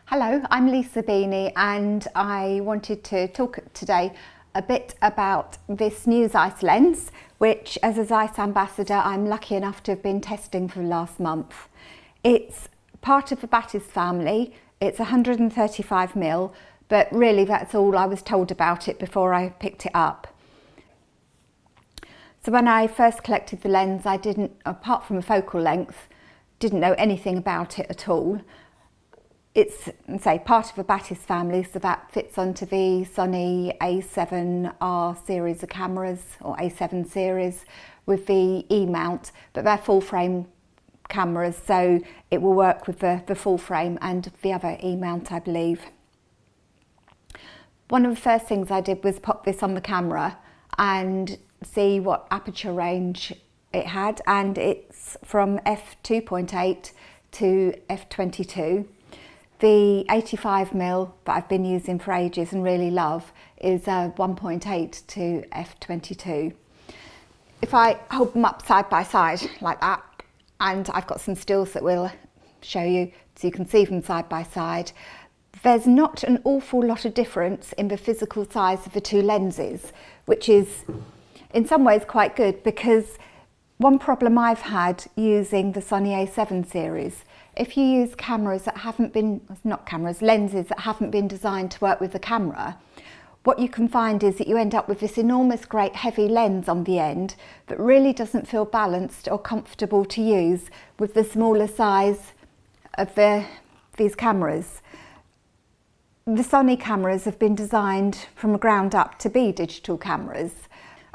Hello, I'm Lisa Beanie and I wanted to talk today a bit about this new Zeiss lens, which as a Zeiss ambassador I'm lucky enough to have been testing for the last month. It's part of the Batis family. It's 135mm, but really that's all I was told about it before I picked it up. So when I first collected the lens, I didn't, apart from a focal length, didn't know anything about it at all. It's, say, part of a Batis family, so that fits onto the Sony A7R series of cameras, or A7 series, with the E-mount, but they're full frame cameras, so it will work with the full frame and the other E-mount, I believe. One of the first things I did was pop this on the camera and see what aperture range it had, and it's from f2.8 to f22. The 85mm that I've been using for ages and really love is 1.8 to f22. If I hold them up side by side like that, and I've got some stills that will show you so you can see them side by side, there's not an awful lot of difference in the physical size of the two lenses, which is in some ways quite good, because one problem I've had using the Sony A7 series, if you use cameras that haven't been, lenses that haven't been designed to work with the camera, what you can find is that you end up with this enormous, great heavy lens on the end that really doesn't feel balanced or comfortable to use with the smaller size of these cameras. The Sony cameras have been designed from the ground up to be digital cameras,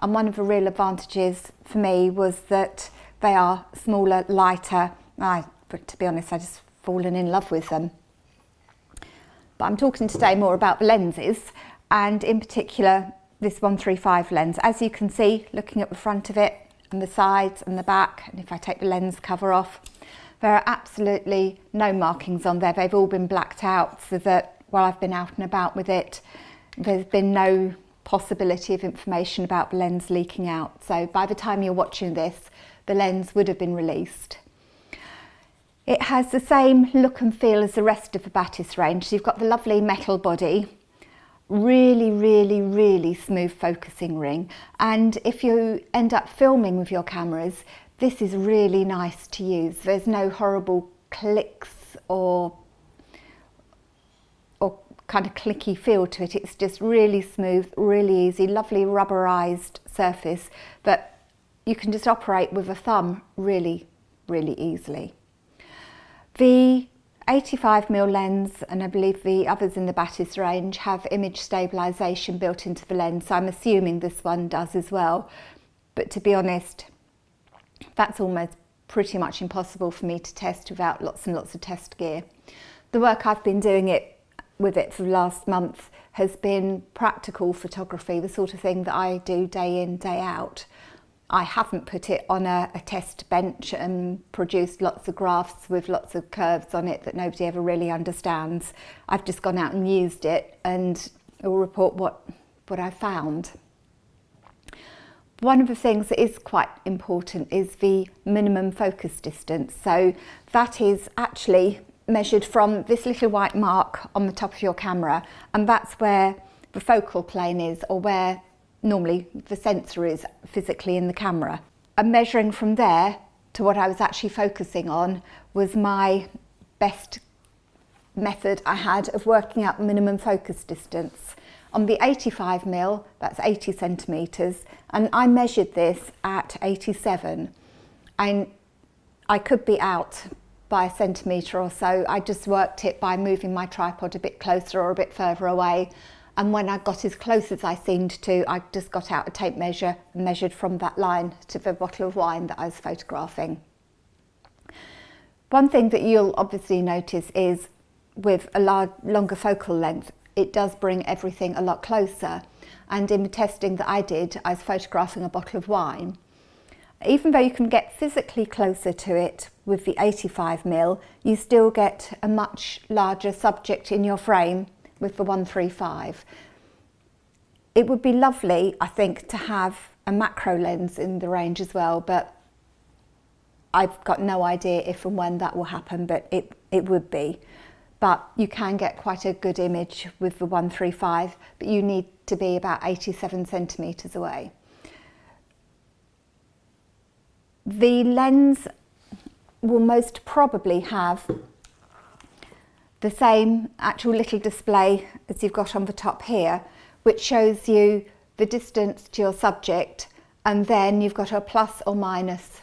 and one of the real advantages for me was that they are smaller, lighter. But to be honest, I've just fallen in love with them. But I'm talking today more about the lenses, and in particular this 135 lens. As you can see, looking at the front of it and the sides and the back, and if I take the lens cover off, there are absolutely no markings on there. They've all been blacked out so that while I've been out and about with it, there's been no possibility of information about the lens leaking out. So by the time you're watching this, the lens would have been released. It has the same look and feel as the rest of the Batis range. So you've got the lovely metal body, really smooth focusing ring. And if you end up filming with your cameras, this is really nice to use. There's no horrible clicks or kind of clicky feel to it. It's just really smooth, really easy, lovely rubberized surface that you can just operate with a thumb really easily. The 85mm lens, and I believe the others in the Batis range, have image stabilisation built into the lens, so I'm assuming this one does as well. But to be honest, that's almost pretty much impossible for me to test without lots and lots of test gear. The work I've been doing with it for the last month has been practical photography, the sort of thing that I do day in, day out. I haven't put it on a test bench and produced lots of graphs with lots of curves on it that nobody ever really understands. I've just gone out and used it and will report what I found. One of the things that is quite important is the minimum focus distance. So that is actually measured from this little white mark on the top of your camera, and that's where the focal plane is, or where normally the sensor is physically in the camera. And measuring from there to what I was actually focusing on was my best method I had of working out minimum focus distance. On the 85mm, that's 80 centimetres, and I measured this at 87, and I could be out by a centimetre or so. I just worked it by moving my tripod a bit closer or a bit further away. And when I got as close as I seemed to, I just got out a tape measure and measured from that line to the bottle of wine that I was photographing. One thing that you'll obviously notice is with a longer focal length, it does bring everything a lot closer. And in the testing that I did, I was photographing a bottle of wine. Even though you can get physically closer to it with the 85mm, you still get a much larger subject in your frame with the 135. It would be lovely, I think, to have a macro lens in the range as well, but I've got no idea if and when that will happen, but it would be. but you can get quite a good image with the 135, but you need to be about 87 centimetres away. The lens will most probably have the same actual little display as you've got on the top here, which shows you the distance to your subject, and then you've got a plus or minus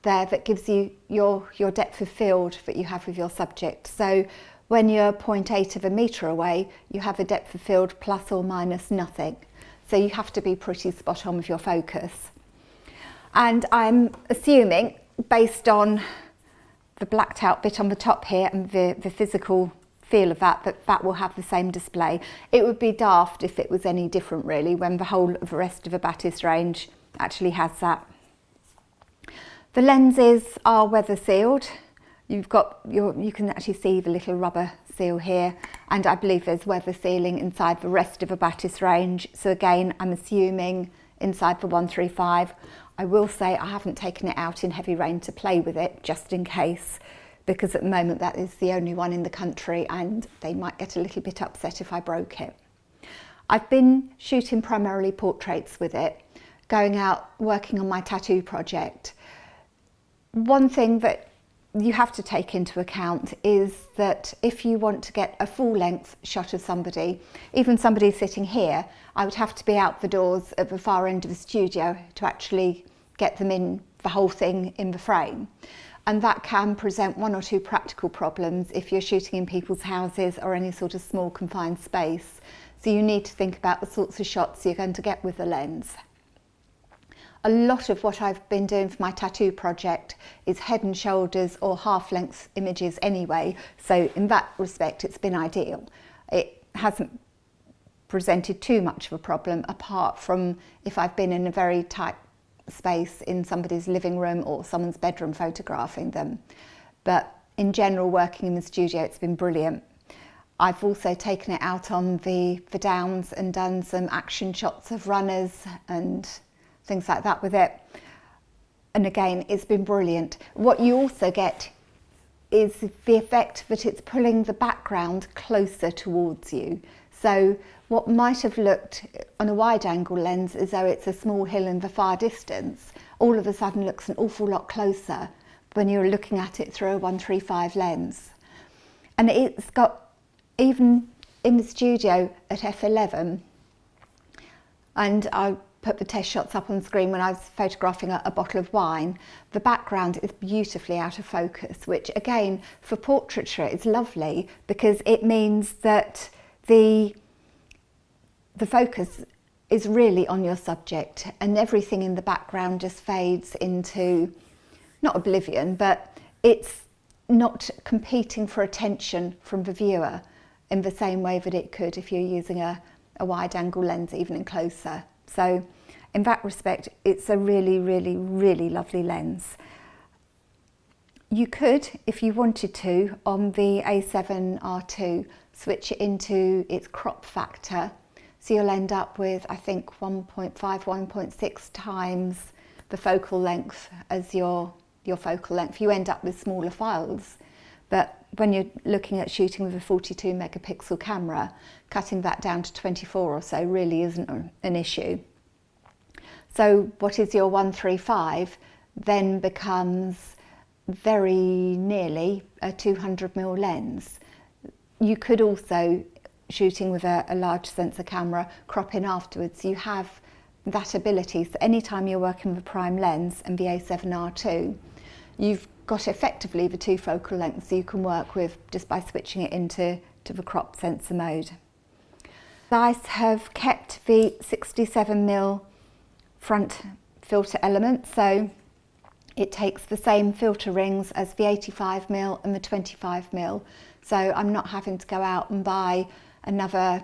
there that gives you your depth of field that you have with your subject. So when you're 0.8 of a metre away, you have a depth of field plus or minus nothing. So you have to be pretty spot on with your focus. And I'm assuming, based on the blacked out bit on the top here and the physical feel of that will have the same display. It would be daft if it was any different really, when the whole of the rest of the Batis range actually has that. The lenses are weather sealed. You've got you can actually see the little rubber seal here, and I believe there's weather sealing inside the rest of the Batis range. So again, I'm assuming inside the 135. I will say I haven't taken it out in heavy rain to play with it, just in case, because at the moment that is the only one in the country and they might get a little bit upset if I broke it. I've been shooting primarily portraits with it, going out working on my tattoo project. One thing that you have to take into account is that if you want to get a full length shot of somebody, even somebody sitting here, I would have to be out the doors at the far end of the studio to actually get them in, the whole thing in the frame. And that can present one or two practical problems if you're shooting in people's houses or any sort of small confined space. So you need to think about the sorts of shots you're going to get with the lens. A lot of what I've been doing for my tattoo project is head and shoulders or half-length images anyway, so in that respect it's been ideal. It hasn't presented too much of a problem, apart from if I've been in a very tight space in somebody's living room or someone's bedroom photographing them. But in general, working in the studio, it's been brilliant. I've also taken it out on the downs and done some action shots of runners and things like that with it. And again, it's been brilliant. What you also get is the effect that it's pulling the background closer towards you. So what might have looked on a wide angle lens as though it's a small hill in the far distance, all of a sudden looks an awful lot closer when you're looking at it through a 135 lens. And it's got, even in the studio at f11, and I put the test shots up on screen when I was photographing a bottle of wine, the background is beautifully out of focus, which again for portraiture is lovely, because it means that the focus is really on your subject and everything in the background just fades into, not oblivion, but it's not competing for attention from the viewer in the same way that it could if you're using a wide angle lens even in closer. So in that respect, it's a really, really, really lovely lens. You could, if you wanted to, on the A7R2, switch it into its crop factor. So you'll end up with, I think, 1.5, 1.6 times the focal length as your focal length. You end up with smaller files. But when you're looking at shooting with a 42 megapixel camera, cutting that down to 24 or so really isn't an issue. So what is your 135 then becomes very nearly a 200mm lens. You could also, shooting with a large sensor camera, crop in afterwards. You have that ability. So anytime you're working with a prime lens and the A7R2, you've got effectively the two focal lengths you can work with just by switching it into the crop sensor mode. Zeiss have kept the 67mm front filter element, so it takes the same filter rings as the 85mm and the 25mm, so I'm not having to go out and buy another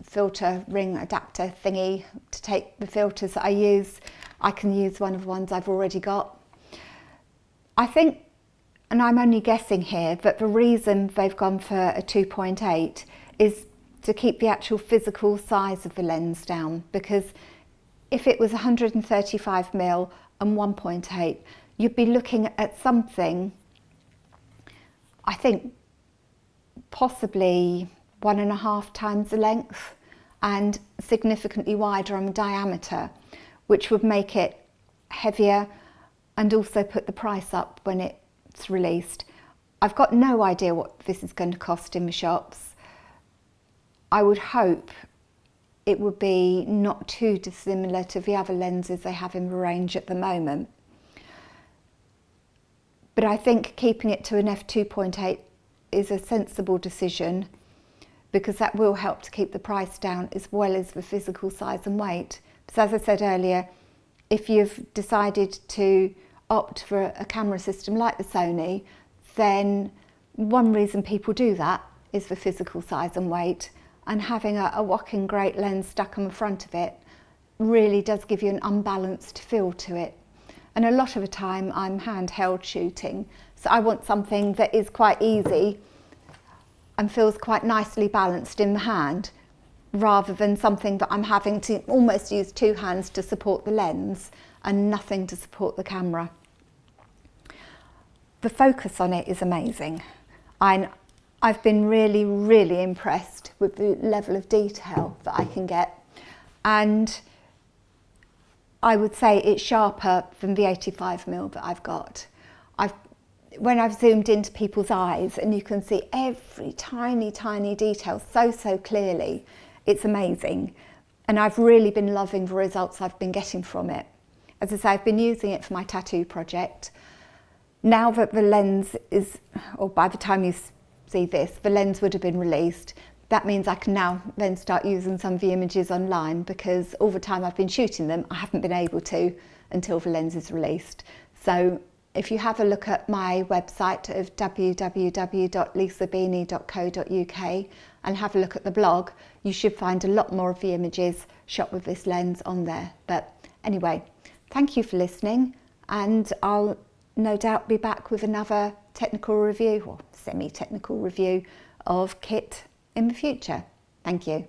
filter ring adapter thingy to take the filters that I use. I can use one of the ones I've already got. I think, and I'm only guessing here, but the reason they've gone for a 2.8 is to keep the actual physical size of the lens down, because if it was 135mm and 1.8, you'd be looking at something, I think, possibly 1.5 times the length and significantly wider on the diameter, which would make it heavier and also put the price up when it's released. I've got no idea what this is going to cost in the shops. I would hope it would be not too dissimilar to the other lenses they have in the range at the moment. But I think keeping it to an f2.8 is a sensible decision, because that will help to keep the price down as well as the physical size and weight. Because as I said earlier, if you've decided to opt for a camera system like the Sony, then one reason people do that is the physical size and weight, and having a whacking great lens stuck on the front of it really does give you an unbalanced feel to it. And a lot of the time I'm handheld shooting, so I want something that is quite easy and feels quite nicely balanced in the hand, rather than something that I'm having to almost use two hands to support the lens and nothing to support the camera. The focus on it is amazing. I've been really, really impressed with the level of detail that I can get, and I would say it's sharper than the 85mm that I've got. When I've zoomed into people's eyes and you can see every tiny, tiny detail so clearly, it's amazing. And I've really been loving the results I've been getting from it. As I say, I've been using it for my tattoo project. Now that the lens is, or by the time you see this, the lens would have been released. That means I can now then start using some of the images online, because all the time I've been shooting them, I haven't been able to until the lens is released. So if you have a look at my website of www.lisabini.co.uk and have a look at the blog, you should find a lot more of the images shot with this lens on there. But anyway, thank you for listening, and I'll no doubt be back with another technical review or semi-technical review of kit in the future. Thank you.